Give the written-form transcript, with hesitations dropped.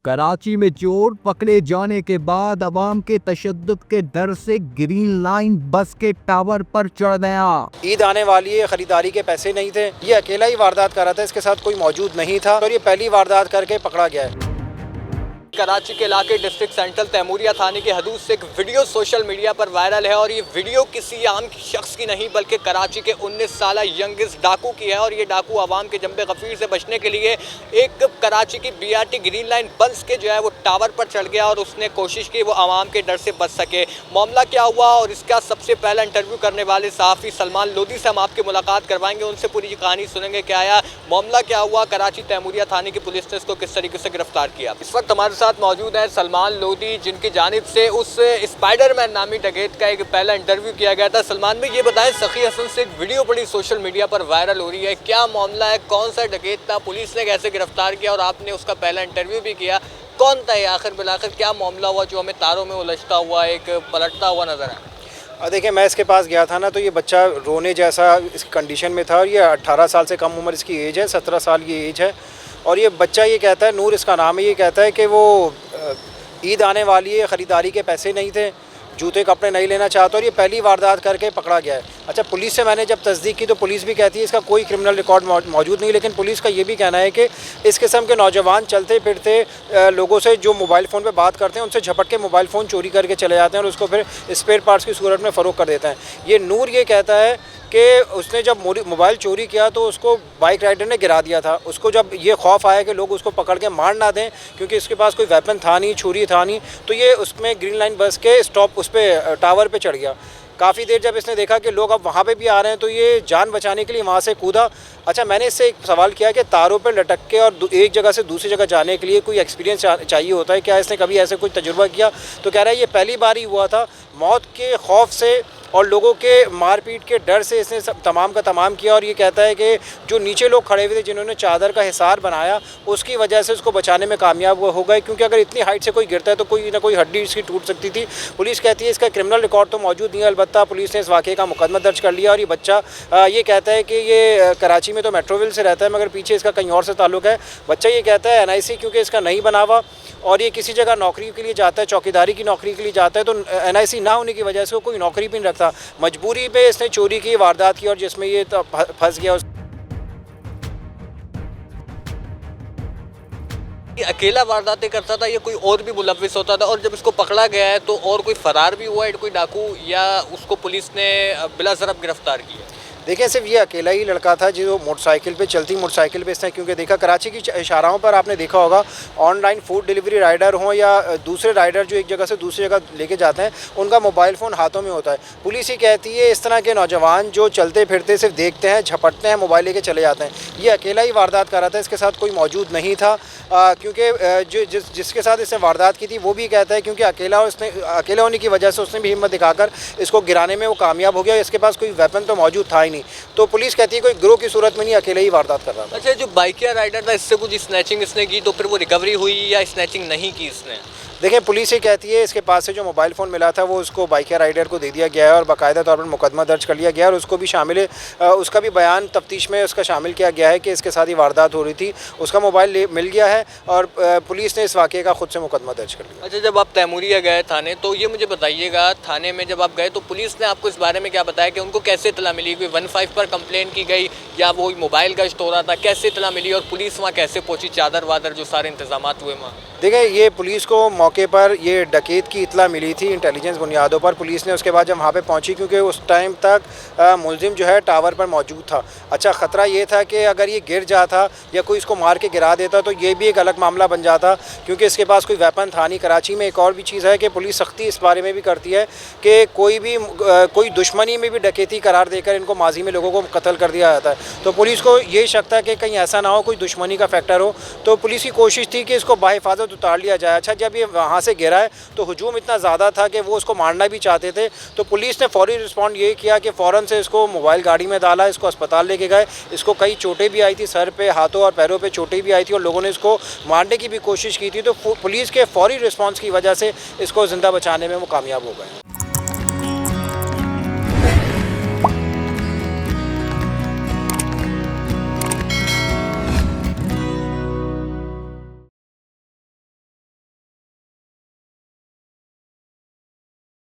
कराची में चोर पकड़े जाने के बाद अवाम के तशद्दुद के डर से ग्रीन लाइन बस के टावर पर चढ़ गया। ईद आने वाली है, खरीदारी के पैसे नहीं थे, ये अकेला ही वारदात कर रहा था, इसके साथ कोई मौजूद नहीं था और ये पहली वारदात करके पकड़ा गया है। कराची के इलाके डिस्ट्रिक्ट सेंट्रल तैमूरिया थाने की हदूद से एक वीडियो सोशल मीडिया पर वायरल है और ये वीडियो किसी आम शख्स की नहीं बल्कि कराची के 19 साल यंगेस्ट डाकू की है। और ये डाकू आवाम के जंबे गफीर से बचने के लिए एक कराची की BRT ग्रीन लाइन बस के जो है वो टावर पर चढ़ गया और उसने कोशिश की वो आवाम के डर से बच सके। मामला क्या हुआ और इसका सबसे पहला इंटरव्यू करने वाले सहाफ़ी सलमान लोधी से हम आपकी मुलाकात करवाएंगे, उनसे पूरी कहानी सुनेंगे। क्या आया मामला, क्या हुआ, कराची तैमूरिया थाने की पुलिस ने इसको किस तरीके से गिरफ्तार किया। इस वक्त हमारे साथ मौजूद हैं सलमान लोधी, जिनकी जानिब से उस स्पाइडरमैन नामी डकैत का एक पहला इंटरव्यू किया गया था। सलमान भाई, ये बताएं, सखी हसन से एक वीडियो बड़ी सोशल मीडिया पर वायरल हो रही है, क्या मामला है, कौन सा डकैत था, पुलिस ने कैसे गिरफ्तार किया और आपने उसका पहला इंटरव्यू भी किया, कौन था ये आखिर बिलाखिर, क्या मामला हुआ जो हमें तारों में उलझता हुआ एक पलटता हुआ नजर आया। देखिए, मैं इसके पास गया था ना, तो ये बच्चा रोने जैसा इस कंडीशन में था और ये 18 साल से कम उम्र इसकी एज है, 17 साल की एज है। और ये बच्चा ये कहता है, नूर इसका नाम है, ये कहता है कि वो ईद आने वाली है, ख़रीदारी के पैसे नहीं थे, जूते कपड़े नहीं लेना चाहता और ये पहली वारदात करके पकड़ा गया है। अच्छा, पुलिस से मैंने जब तस्दीक की तो पुलिस भी कहती है इसका कोई क्रिमिनल रिकॉर्ड मौजूद नहीं, लेकिन पुलिस का ये भी कहना है कि इस किस्म के नौजवान चलते फिरते लोगों से जो मोबाइल फ़ोन पे बात करते हैं उनसे झपट के मोबाइल फ़ोन चोरी करके चले जाते हैं और उसको फिर स्पेयर पार्ट्स की सूरत में फ़रोख्त कर देते हैं। ये नूर ये कहता है कि उसने जब मोबाइल चोरी किया तो उसको बाइक राइडर ने गिरा दिया था। उसको जब ये खौफ आया कि लोग उसको पकड़ के मार ना दें, क्योंकि इसके पास कोई वेपन था नहीं, छुरी था नहीं, तो ये उसमें ग्रीन लाइन बस के स्टॉप उस पर टावर पे चढ़ गया। काफ़ी देर जब इसने देखा कि लोग अब वहाँ पे भी आ रहे हैं तो ये जान बचाने के लिए वहाँ से कूदा। अच्छा, मैंने इससे एक सवाल किया कि तारों पर लटक के और एक जगह से दूसरी जगह जाने के लिए कोई एक्सपीरियंस चाहिए होता है, क्या इसने कभी ऐसे कोई तजुर्बा किया? तो कह रहा है ये पहली बार ही हुआ था। मौत के खौफ से और लोगों के मारपीट के डर से इसने सब तमाम का तमाम किया। और ये कहता है कि जो नीचे लोग खड़े हुए थे जिन्होंने चादर का हिसार बनाया, उसकी वजह से उसको बचाने में कामयाब हो गए, क्योंकि अगर इतनी हाइट से कोई गिरता है तो कोई ना कोई हड्डी इसकी टूट सकती थी। पुलिस कहती है इसका क्रिमिनल रिकॉर्ड तो मौजूद नहीं है, अलबत्ता पुलिस ने इस वाक़े का मुकदमा दर्ज कर लिया। और ये बच्चा ये कहता है कि ये कराची में तो मेट्रोविल से रहता है, मगर पीछे इसका कहीं और से ताल्लुक़ है। बच्चा ये कहता है NIC क्योंकि इसका नहीं बना हुआ और ये किसी जगह नौकरी के लिए जाता है, चौकीदारी की नौकरी के लिए जाता है, तो NIC ना होने की वजह से वो कोई नौकरी भी नहीं रखता। मजबूरी पे इसने चोरी की, वारदात की और जिसमें ये फंस गया। ये अकेला वारदातें करता था, ये कोई और भी मुलव्विस होता था? और जब इसको पकड़ा गया है तो और कोई फरार भी हुआ है कोई डाकू, या उसको पुलिस ने बिला ज़रब गिरफ्तार किया? देखिए, सिर्फ ये अकेला ही लड़का था जो मोटरसाइकिल पे, चलती मोटरसाइकिल पे इसने, क्योंकि देखा कराची की इशाराओं पर आपने देखा होगा ऑनलाइन फूड डिलीवरी राइडर हों या दूसरे राइडर जो एक जगह से दूसरी जगह लेके जाते हैं, उनका मोबाइल फ़ोन हाथों में होता है। पुलिस ही कहती है इस तरह के नौजवान जो चलते फिरते सिर्फ देखते हैं, झपटते हैं, मोबाइल लेके चले जाते हैं। ये अकेला ही वारदात कर रहा था, इसके साथ कोई मौजूद नहीं था, क्योंकि जिसके साथ इसने वारदात की थी वो भी कहता है क्योंकि अकेला होने की वजह से उसने भी हिम्मत दिखाकर इसको गिराने में वो कामयाब हो गया। इसके पास कोई वेपन तो मौजूद था ही नहीं, तो पुलिस कहती है कोई गिरोह की सूरत में नहीं, अकेले ही वारदात कर रहा था। अच्छा, जो बाइकिया राइडर था इससे कुछ स्नैचिंग इसने की तो फिर वो रिकवरी हुई या स्नैचिंग नहीं की इसने? देखिए, पुलिस ये कहती है इसके पास से जो मोबाइल फ़ोन मिला था वो उसको बाइकिया राइडर को दे दिया गया है और बाकायदा तौर पर मुकदमा दर्ज कर लिया गया है और उसको भी शामिल उसका भी बयान तफ्तीश में उसका शामिल किया गया है कि इसके साथ ही वारदात हो रही थी। उसका मोबाइल मिल गया है और पुलिस ने इस वाक़े का खुद से मुकदमा दर्ज कर लिया। अच्छा, जब आप तैमूरिया गए थाने तो ये मुझे बताइएगा, थाने में जब आप गए तो पुलिस ने आपको इस बारे में क्या बताया कि उनको कैसे इत्तला मिली? कोई 15 पर कंप्लेन की गई या वो मोबाइल गश्त हो रहा था, कैसे इत्तला मिली और पुलिस वहाँ कैसे पहुँची, चादर वादर जो सारे इंतजाम हुए वहाँ? देखिए, ये पुलिस को मौके पर ये डकैत की इत्तला मिली थी इंटेलिजेंस बुनियादों पर। पुलिस ने उसके बाद जब वहाँ पे पहुँची, क्योंकि उस टाइम तक मुलजिम जो है टावर पर मौजूद था। अच्छा, ख़तरा ये था कि अगर ये गिर जाता या कोई इसको मार के गिरा देता तो ये भी एक अलग मामला बन जाता, क्योंकि इसके पास कोई वेपन था नहीं। कराची में एक और भी चीज़ है कि पुलिस सख्ती इस बारे में भी करती है कि कोई दुश्मनी में भी डकैती करार देकर इनको माजी में लोगों को कत्ल कर दिया जाता है। तो पुलिस को ये शक था कि कहीं ऐसा ना हो कोई दुश्मनी का फैक्टर हो, तो पुलिस की कोशिश थी कि इसको बाहिफाजत उतार लिया जाए। अच्छा, जब ये वहाँ से गिरा है तो हुजूम इतना ज़्यादा था कि वो उसको मारना भी चाहते थे, तो पुलिस ने फौरी रिस्पॉन्ड ये किया कि फ़ौरन से इसको मोबाइल गाड़ी में डाला, इसको अस्पताल लेके गए। इसको कई चोटें भी आई थी, सर पे, हाथों और पैरों पे चोटें भी आई थी और लोगों ने इसको मारने की भी कोशिश की थी। तो पुलिस के फौरी रिस्पॉन्स की वजह से इसको ज़िंदा बचाने में वो कामयाब हो गए।